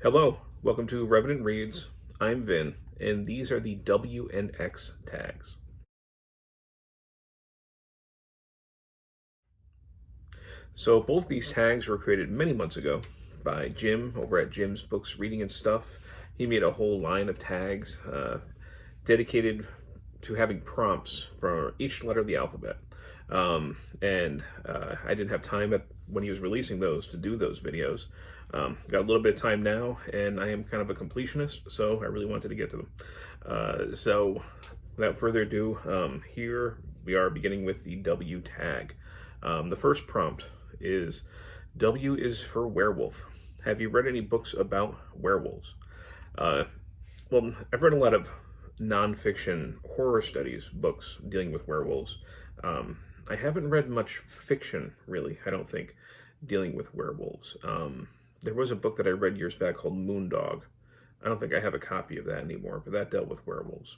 Hello, welcome to Revenant Reads. I'm Vin, and these are the W and X tags. So both these tags were created many months ago by Jim over at Jim's Books, Reading and Stuff. He made a whole line of tags dedicated to having prompts for each letter of the alphabet. I didn't have time when he was releasing those to do those videos. Got a little bit of time now, and I am kind of a completionist, so I really wanted to get to them. So without further ado, here we are beginning with the W tag. The first prompt is, W is for werewolf. Have you read any books about werewolves? Well, I've read a lot of nonfiction horror studies books dealing with werewolves. I haven't read much fiction, really, I don't think, dealing with werewolves. There was a book that I read years back called Moondog. I don't think I have a copy of that anymore, but that dealt with werewolves.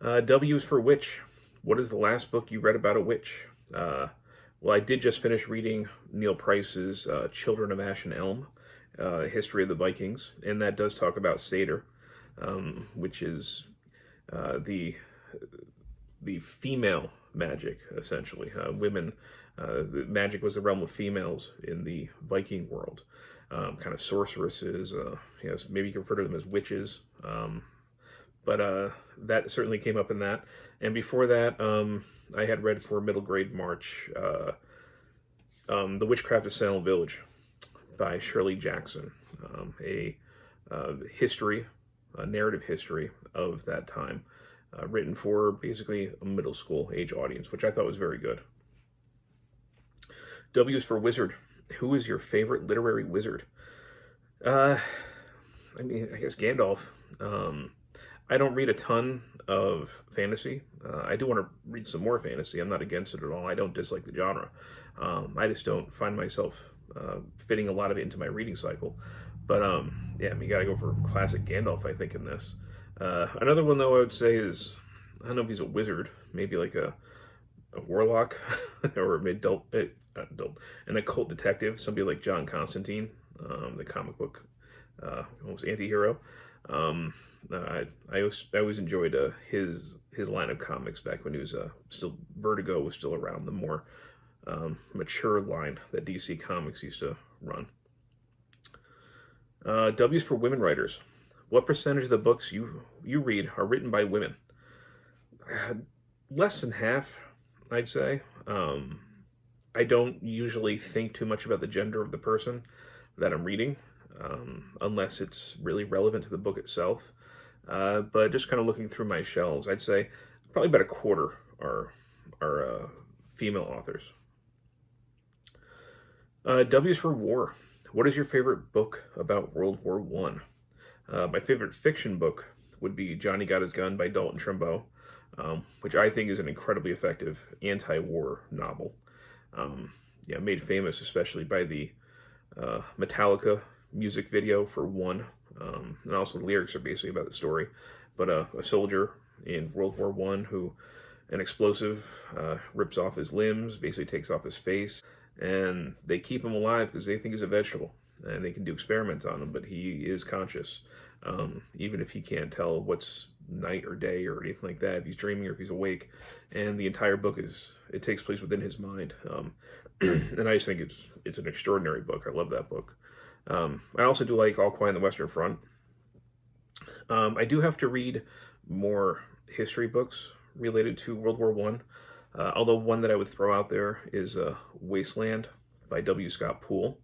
W is for witch. What is the last book you read about a witch? Well, I did just finish reading Neil Price's Children of Ash and Elm, History of the Vikings, and that does talk about Satyr, which is the female magic, essentially. Women, magic was the realm of females in the Viking world. Kind of sorceresses, yes, maybe you can refer to them as witches. But that certainly came up in that. And before that, I had read for middle grade March, The Witchcraft of Salem Village by Shirley Jackson, a narrative history of that time, written for basically a middle school age audience, which I thought was very good. W is for wizard. Who is your favorite literary wizard? I guess Gandalf. I don't read a ton of fantasy. I do want to read some more fantasy. I'm not against it at all. I don't dislike the genre. I just don't find myself fitting a lot of it into my reading cycle. But yeah, you gotta go for classic Gandalf, I think, in this. Another one, though, I would say is, I don't know if he's a wizard, maybe like a warlock, or an occult detective, somebody like John Constantine, the comic book almost anti-hero. I always enjoyed his line of comics back when he was Vertigo was still around, the more mature line that DC Comics used to run. W's for women writers. What percentage of the books you read are written by women? Less than half, I'd say. I don't usually think too much about the gender of the person that I'm reading, unless it's really relevant to the book itself. But just kind of looking through my shelves, I'd say probably about a quarter are female authors. W's for war. What is your favorite book about World War I? My favorite fiction book would be Johnny Got His Gun by Dalton Trumbo, which I think is an incredibly effective anti-war novel. Made famous especially by the Metallica music video for One, and also the lyrics are basically about the story. But a soldier in World War I who an explosive rips off his limbs, basically takes off his face, and they keep him alive because they think he's a vegetable, and they can do experiments on him, but he is conscious, even if he can't tell what's night or day or anything like that, if he's dreaming or if he's awake. And the entire book takes place within his mind, and I just think it's an extraordinary book. I love that book. I also do like All Quiet on the Western Front. I do have to read more history books related to World War I. Although one that I would throw out there is Wasteland by W. Scott Poole,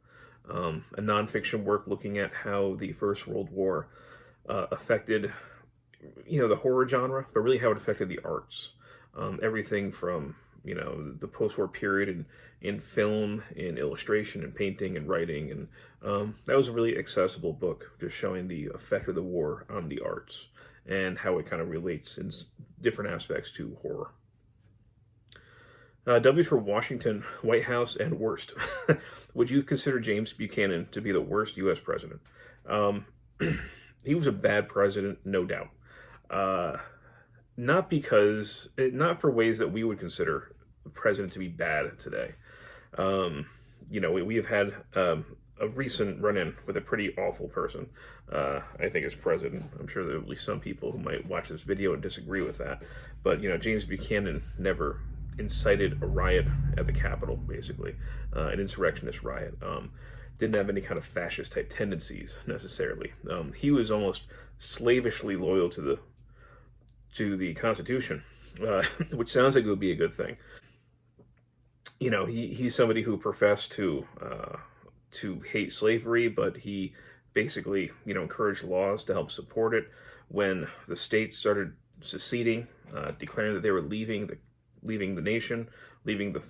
a nonfiction work looking at how the First World War affected, the horror genre, but really how it affected the arts. Everything from, the post-war period in film, in illustration, and painting, and writing. And that was a really accessible book, just showing the effect of the war on the arts and how it kind of relates in different aspects to horror. W for Washington, White House, and worst. Would you consider James Buchanan to be the worst U.S. president? He was a bad president, no doubt. Not for ways that we would consider the president to be bad today. We have had a recent run-in with a pretty awful person, I think, as president. I'm sure there will be some people who might watch this video and disagree with that. But, James Buchanan never incited a riot at the Capitol, basically, an insurrectionist riot. Didn't have any kind of fascist type tendencies necessarily. He was almost slavishly loyal to the Constitution, which sounds like it would be a good thing. He's somebody who professed to hate slavery, but he basically, encouraged laws to help support it. When the states started seceding, declaring that they were leaving the nation, leaving the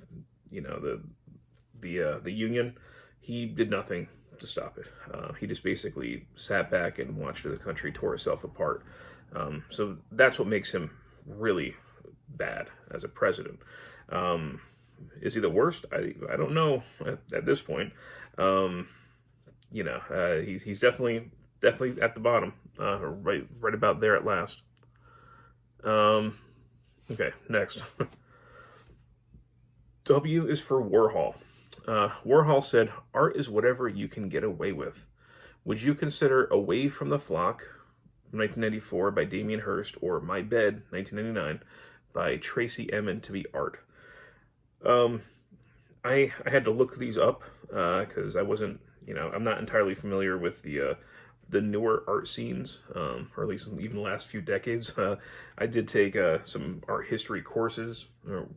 Union, he did nothing to stop it. He just basically sat back and watched as the country tore itself apart. So that's what makes him really bad as a president. Is he the worst? I don't know at this point. He's definitely at the bottom, right about there at last. Okay, next. W is for Warhol. Warhol said, "Art is whatever you can get away with. Would you consider Away from the Flock, 1994 by Damien Hirst, or My Bed, 1999 by Tracey Emin to be art?" I had to look these up because I wasn't, I'm not entirely familiar with the newer art scenes, or at least even the last few decades. I did take some art history courses.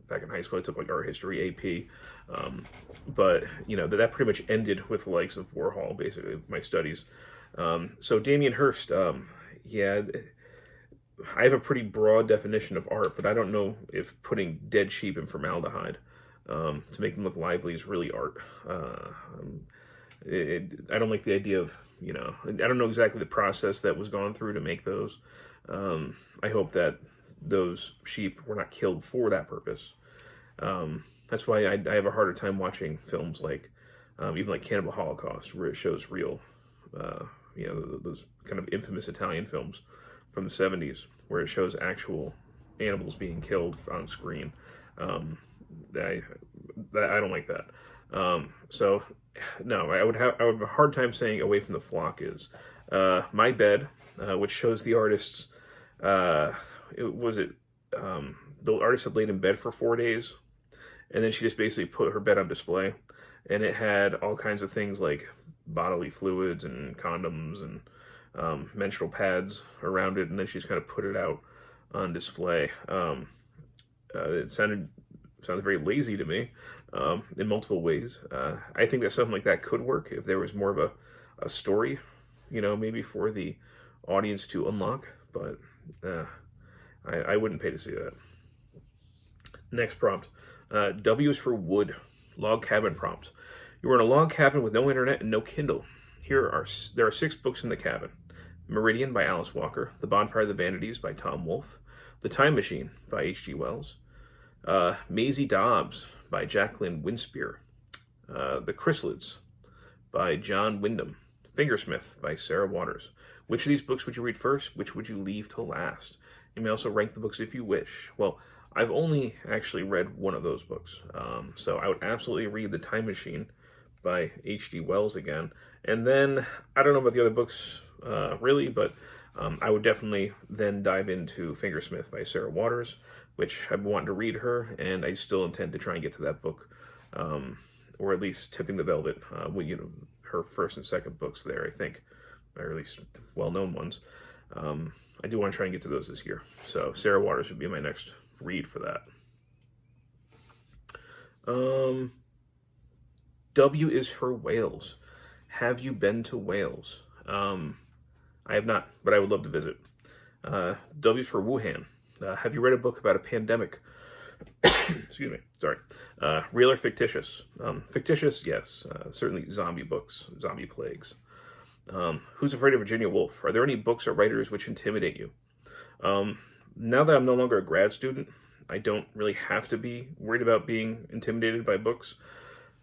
Back in high school, I took like art history AP, but that pretty much ended with the likes of Warhol, basically my studies. So Damien Hirst, yeah, I have a pretty broad definition of art, but I don't know if putting dead sheep in formaldehyde to make them look lively is really art. I don't like the idea of, I don't know exactly the process that was gone through to make those. I hope that those sheep were not killed for that purpose. That's why I have a harder time watching films like, even like Cannibal Holocaust, where it shows real, those kind of infamous Italian films from the 70s, where it shows actual animals being killed on screen. I don't like that. So no, I would have a hard time saying Away from the Flock is. My Bed, which shows the artists, the artist had laid in bed for 4 days, and then she just basically put her bed on display, and it had all kinds of things like bodily fluids and condoms and menstrual pads around it, and then she just kind of put it out on display. It sounds very lazy to me, in multiple ways. I think that something like that could work if there was more of a story, maybe for the audience to unlock, but I wouldn't pay to see that. Next prompt. W is for wood. Log cabin prompt. You are in a log cabin with no internet and no Kindle. There are 6 books in the cabin. Meridian by Alice Walker, The Bonfire of the Vanities by Tom Wolfe, The Time Machine by H.G. Wells, Maisie Dobbs by Jacqueline Winspear, The Chrysalids by John Wyndham, Fingersmith by Sarah Waters. Which of these books would you read first? Which would you leave to last? You may also rank the books if you wish. Well, I've only actually read one of those books, so I would absolutely read The Time Machine by H.G. Wells again. And then, I don't know about the other books, really, but I would definitely then dive into Fingersmith by Sarah Waters, which I've been wanting to read her, and I still intend to try and get to that book, or at least Tipping the Velvet, her first and second books there, I think, or at least well-known ones. I do want to try and get to those this year. So Sarah Waters would be my next read for that. W is for Wales. Have you been to Wales? I have not, but I would love to visit. W is for Wuhan. Have you read a book about a pandemic? Excuse me, sorry. Real or fictitious? Fictitious, yes. Certainly zombie books, zombie plagues. Who's Afraid of Virginia Woolf? Are there any books or writers which intimidate you? Now that I'm no longer a grad student, I don't really have to be worried about being intimidated by books.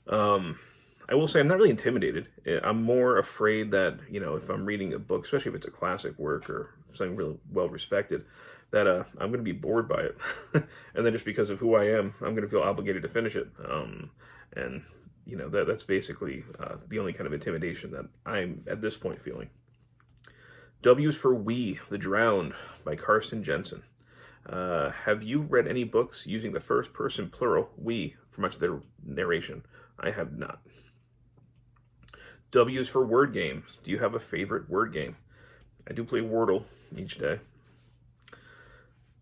I will say I'm not really intimidated. I'm more afraid that, if I'm reading a book, especially if it's a classic work or something really well respected, that I'm going to be bored by it. And then just because of who I am, I'm going to feel obligated to finish it. And that's basically the only kind of intimidation that I'm at this point feeling. W is for We, The Drowned by Karsten Jensen. Have you read any books using the first person plural, we, for much of their narration? I have not. W is for Word Games. Do you have a favorite word game? I do play Wordle each day.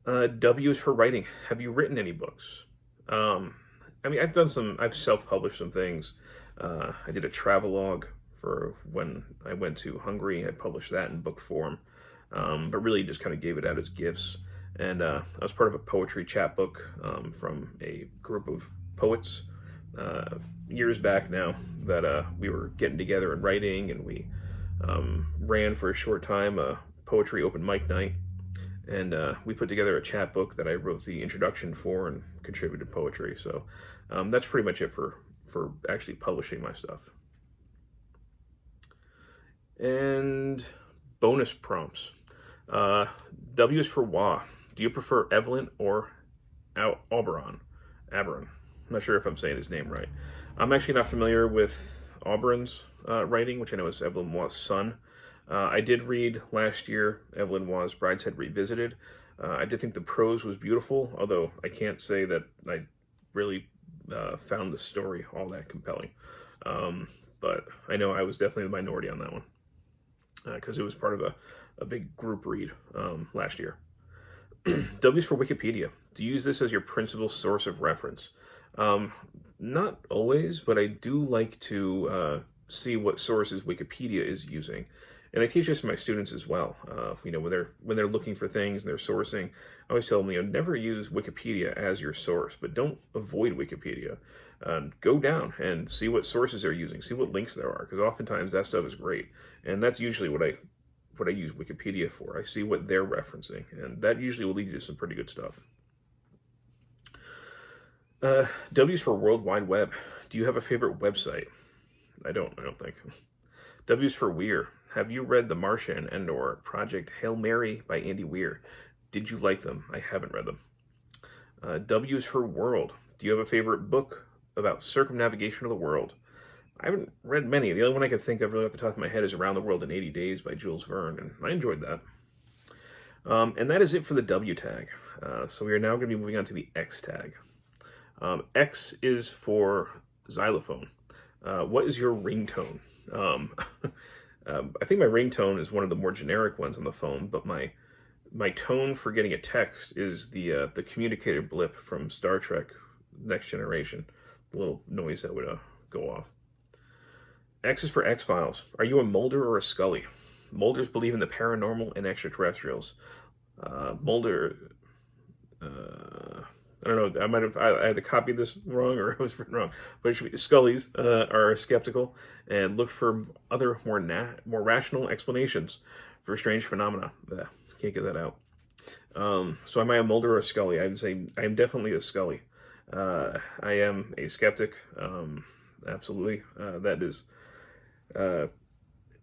W is for Writing. Have you written any books? I've self-published some things. I did a travelogue for when I went to Hungary. I published that in book form, but really just kind of gave it out as gifts. And I was part of a poetry chapbook from a group of poets years back now that we were getting together and writing, and we ran for a short time a poetry open mic night. And we put together a chapbook that I wrote the introduction for and contributed poetry. So that's pretty much it for actually publishing my stuff. And bonus prompts. W is for Wah. Do you prefer Evelyn or Auberon? I'm not sure if I'm saying his name right. I'm actually not familiar with Auberon's writing, which I know is Evelyn Waugh's son. I did read last year Evelyn Waugh's Brideshead Revisited. I did think the prose was beautiful, although I can't say that I really found the story all that compelling. But I know I was definitely the minority on that one because it was part of a big group read last year. W is for Wikipedia. Do you use this as your principal source of reference? Not always, but I do like to see what sources Wikipedia is using. And I teach this to my students as well. When they're looking for things and they're sourcing, I always tell them, never use Wikipedia as your source, but don't avoid Wikipedia. Go down and see what sources they're using, see what links there are, because oftentimes that stuff is great. And that's usually what I use Wikipedia for. I see what they're referencing, and that usually will lead you to some pretty good stuff. W is for World Wide Web. Do you have a favorite website? I don't think. W is for Weir. Have you read The Martian and/or Project Hail Mary by Andy Weir? Did you like them? I haven't read them. W is for World. Do you have a favorite book about circumnavigation of the world? I haven't read many. The only one I could think of really off the top of my head is Around the World in 80 Days by Jules Verne, and I enjoyed that. And that is it for the W tag. So we are now going to be moving on to the X tag. X is for xylophone. What is your ringtone? I think my ringtone is one of the more generic ones on the phone, but my tone for getting a text is the communicator blip from Star Trek Next Generation, the little noise that would go off. X is for X-Files. Are you a Mulder or a Scully? Mulders believe in the paranormal and extraterrestrials. Mulder, I don't know, I had to copy this wrong, or it was written wrong, but it should be Scullys are skeptical and look for other more rational explanations for strange phenomena. Can't get that out. So am I a Mulder or a Scully? I would say I am definitely a Scully. I am a skeptic, absolutely.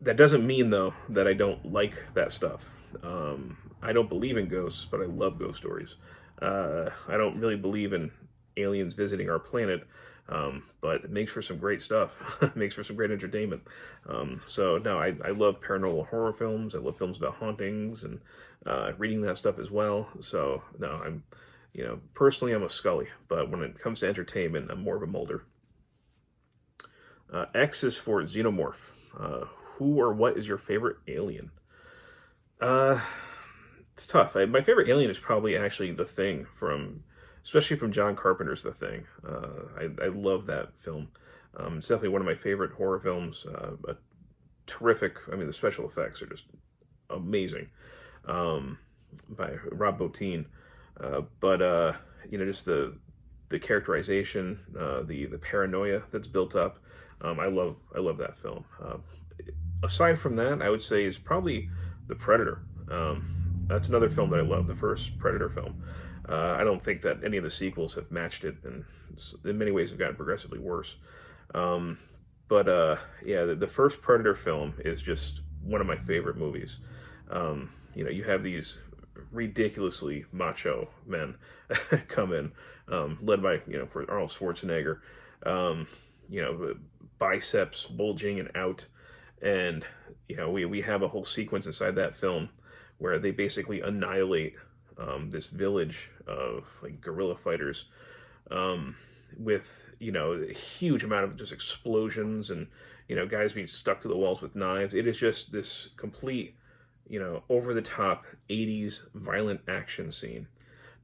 That doesn't mean, though, that I don't like that stuff. I don't believe in ghosts, but I love ghost stories. I don't really believe in aliens visiting our planet, but it makes for some great stuff. It makes for some great entertainment. So no, I love paranormal horror films. I love films about hauntings and reading that stuff as well. So no, personally I'm a Scully, but when it comes to entertainment, I'm more of a Mulder. X is for Xenomorph. Who or what is your favorite alien? It's tough. My favorite alien is probably actually The Thing, especially from John Carpenter's The Thing. I love that film. It's definitely one of my favorite horror films. Terrific. The special effects are just amazing by Rob Bottin. But just the characterization, the paranoia that's built up. I love that film. Aside from that, I would say is probably The Predator. That's another film that I love, the first Predator film. I don't think that any of the sequels have matched it, and in many ways have gotten progressively worse. The first Predator film is just one of my favorite movies. You have these ridiculously macho men come in, led by, Arnold Schwarzenegger. biceps bulging and out. And, we have a whole sequence inside that film where they basically annihilate this village of like guerrilla fighters with, a huge amount of just explosions and, guys being stuck to the walls with knives. It is just this complete, over the top 80s violent action scene.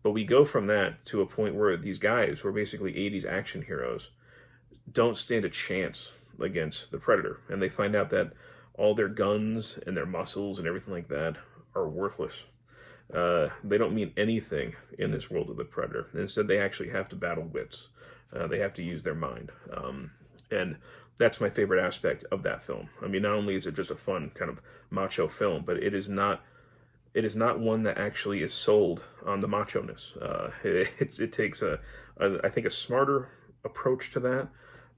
But we go from that to a point where these guys, who are basically 80s action heroes, don't stand a chance against the Predator. And they find out that all their guns and their muscles and everything like that are worthless. They don't mean anything in this world of the Predator. Instead, they actually have to battle wits. They have to use their mind. And that's my favorite aspect of that film. I mean, not only is it just a fun kind of macho film, but it is not one that actually is sold on the macho-ness. It takes I think a smarter approach to that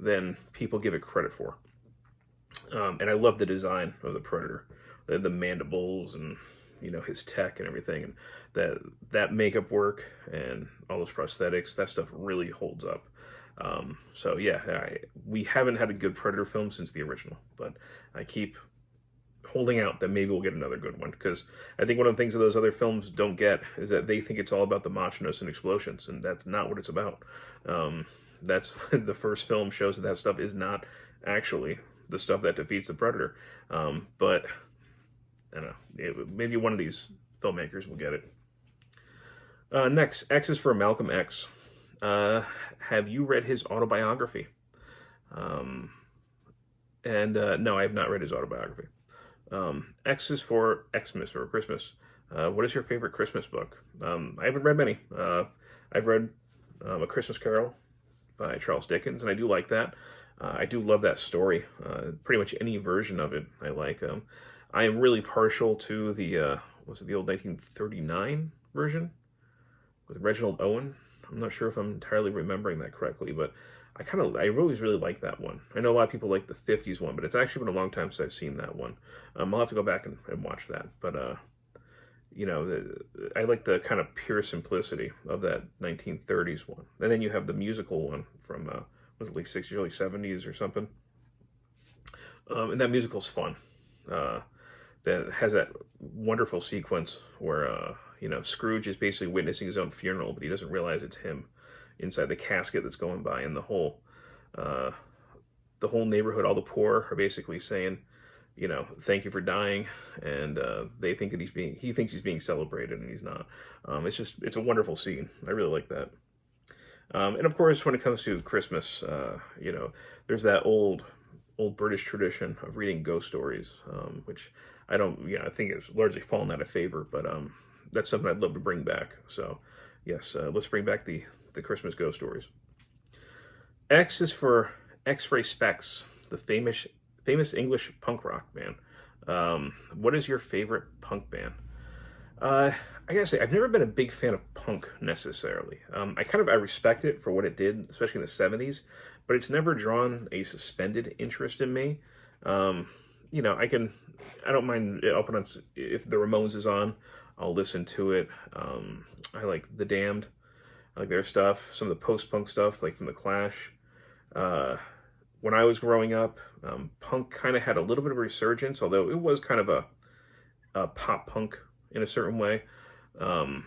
than people give it credit for. And I love the design of the Predator, the mandibles and his tech and everything, and that makeup work and all those prosthetics. That stuff really holds up. So yeah, we haven't had a good Predator film since the original, but I keep holding out that maybe we'll get another good one, because I think one of the things that those other films don't get is that they think it's all about the macho-ness and explosions, and that's not what it's about. That's the first film shows that stuff is not actually the stuff that defeats the Predator. But I don't know, maybe one of these filmmakers will get it. Next, X is for Malcolm X. Have you read his autobiography? No, I have not read his autobiography. X is for Xmas or Christmas. What is your favorite Christmas book? I haven't read many. I've read A Christmas Carol by Charles Dickens, and I do like that. I do love that story. Pretty much any version of it I like. I am really partial to the old 1939 version with Reginald Owen. I'm not sure if I'm entirely remembering that correctly, but I always really like that one. I know a lot of people like the 50s one, but it's actually been a long time since I've seen that one. I'll have to go back and watch that. But, I like the kind of pure simplicity of that 1930s one. And then you have the musical one from, was it like 60s, early 70s or something? And that musical's fun. That has that wonderful sequence where, Scrooge is basically witnessing his own funeral, but he doesn't realize it's him inside the casket that's going by, and the whole neighborhood, all the poor are basically saying, thank you for dying, and they think that he thinks he's being celebrated, and he's not. It's a wonderful scene. I really like that. And of course, when it comes to Christmas, there's that old British tradition of reading ghost stories, which I think it's largely fallen out of favor, but that's something I'd love to bring back. So yes, let's bring back the Christmas ghost stories. X is for X-Ray Specs, the famous English punk rock band. What is your favorite punk band? I gotta say, I've never been a big fan of punk necessarily. I respect it for what it did, especially in the 70s, but it's never drawn a suspended interest in me. I don't mind if the Ramones is on, I'll listen to it. I like The Damned. I like their stuff. Some of the post-punk stuff, like from The Clash. When I was growing up, punk kind of had a little bit of a resurgence, although it was kind of a pop punk in a certain way. The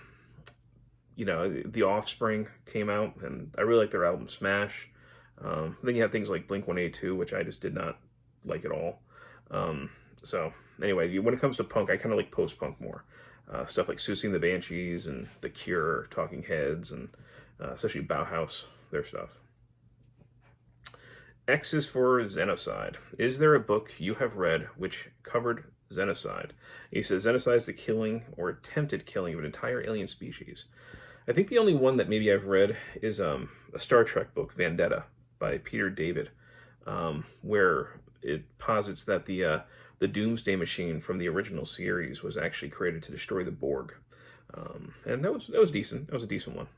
Offspring came out, and I really like their album Smash. Then you have things like Blink-182, which I just did not like at all. So anyway, when it comes to punk, I kind of like post-punk more. Stuff like Susie and the Banshees and The Cure, Talking Heads, and especially Bauhaus, their stuff. X is for Xenocide. Is there a book you have read which covered Xenocide? He says, Xenocide is the killing or attempted killing of an entire alien species. I think the only one that maybe I've read is a Star Trek book, Vendetta, by Peter David, where it posits that the Doomsday Machine from the original series was actually created to destroy the Borg. And that was decent. That was a decent one.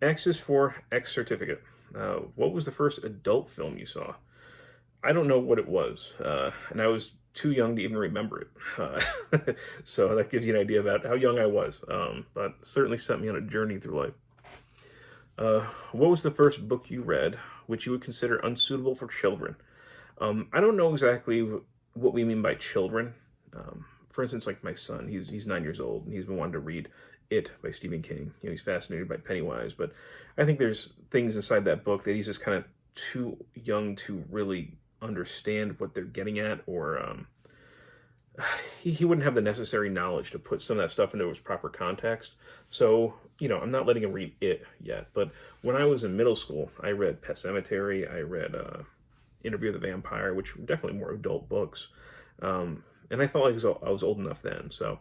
X is for X Certificate. What was the first adult film you saw? I don't know what it was, and I was too young to even remember it. So that gives you an idea about how young I was, but certainly set me on a journey through life. What was the first book you read? which you would consider unsuitable for children. I don't know exactly what we mean by children. For instance, like my son, he's 9 years old, and he's been wanting to read It by Stephen King. You know, he's fascinated by Pennywise, but I think there's things inside that book that he's just kind of too young to really understand what they're getting at, or he wouldn't have the necessary knowledge to put some of that stuff into its proper context. So, you know, I'm not letting him read It yet. But when I was in middle school, I read Pet Sematary, I read Interview with the Vampire, which were definitely more adult books. And I felt like I was old enough then. So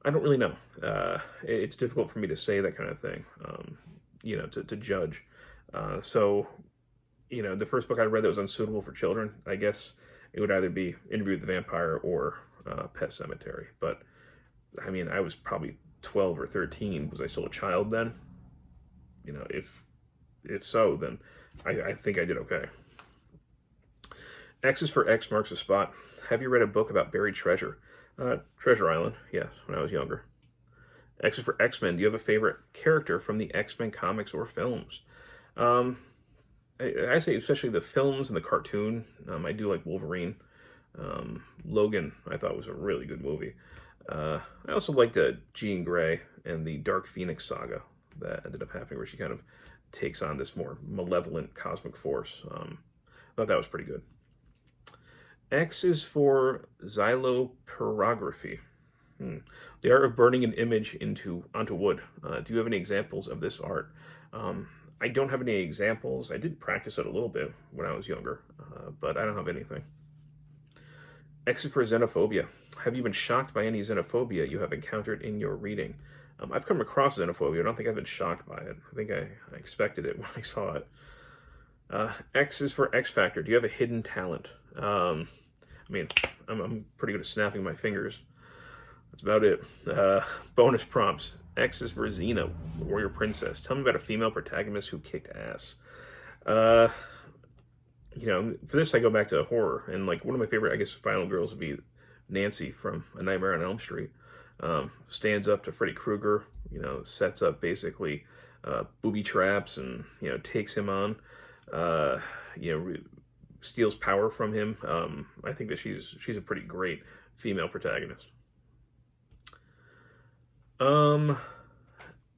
I don't really know. It's difficult for me to say that kind of thing, you know, to judge. So, you know, the first book I read that was unsuitable for children, I guess it would either be Interview with the Vampire or Pet Sematary. But I mean, I was probably 12 or 13. Was I still a child then? You know, if so, then I think I did okay. X is for X marks the spot. Have you read a book about buried treasure? Treasure Island, yes, when I was younger. X is for X-Men. Do you have a favorite character from the X-Men comics or films? I say especially the films and the cartoon. I do like Wolverine. Logan, I thought, was a really good movie. I also liked Jean Grey and the Dark Phoenix saga that ended up happening, where she kind of takes on this more malevolent cosmic force. I thought that was pretty good. X is for xylopyrography. The art of burning an image onto wood. Do you have any examples of this art? I don't have any examples. I did practice it a little bit when I was younger, but I don't have anything. X is for xenophobia. Have you been shocked by any xenophobia you have encountered in your reading? I've come across xenophobia. I don't think I've been shocked by it. I think I expected it when I saw it. X is for X Factor. Do you have a hidden talent? I mean, I'm pretty good at snapping my fingers. That's about it. Bonus prompts. X is for Xena, Warrior Princess. Tell me about a female protagonist who kicked ass. You know, for this I go back to horror, and like one of my favorite, I guess, final girls would be Nancy from A Nightmare on Elm Street. Stands up to Freddy Krueger, you know, sets up basically booby traps, and you know, takes him on. You know, steals power from him. I think that she's a pretty great female protagonist.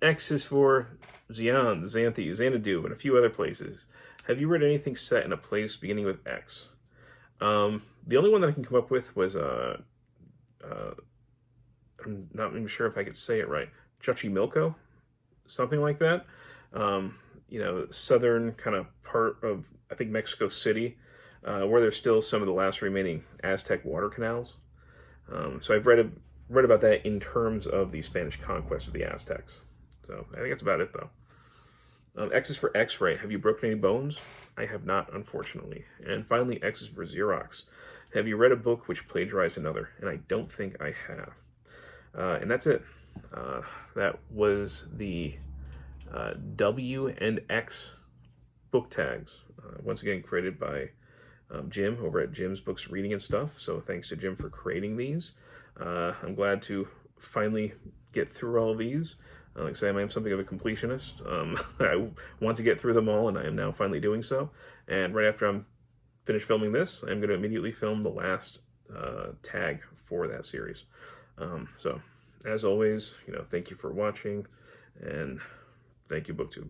X is for Xian, Xanthi, Xanadu, and a few other places. Have you read anything set in a place beginning with X? The only one that I can come up with was I'm not even sure if I could say it right. Xochimilco, something like that. You know, southern kind of part of, I think, Mexico City, where there's still some of the last remaining Aztec water canals. So I've read about that in terms of the Spanish conquest of the Aztecs. So I think that's about it, though. X is for X-ray. Have you broken any bones? I have not, unfortunately. And finally, X is for Xerox. Have you read a book which plagiarized another? And I don't think I have. And that's it. That was the W and X book tags. Once again, created by Jim over at Jim's Books, Reading and Stuff. So thanks to Jim for creating these. I'm glad to finally get through all of these. Like I say, I am something of a completionist. I want to get through them all, and I am now finally doing so. And right after I'm finished filming this, I'm going to immediately film the last tag for that series. So, as always, you know, thank you for watching, and thank you, BookTube.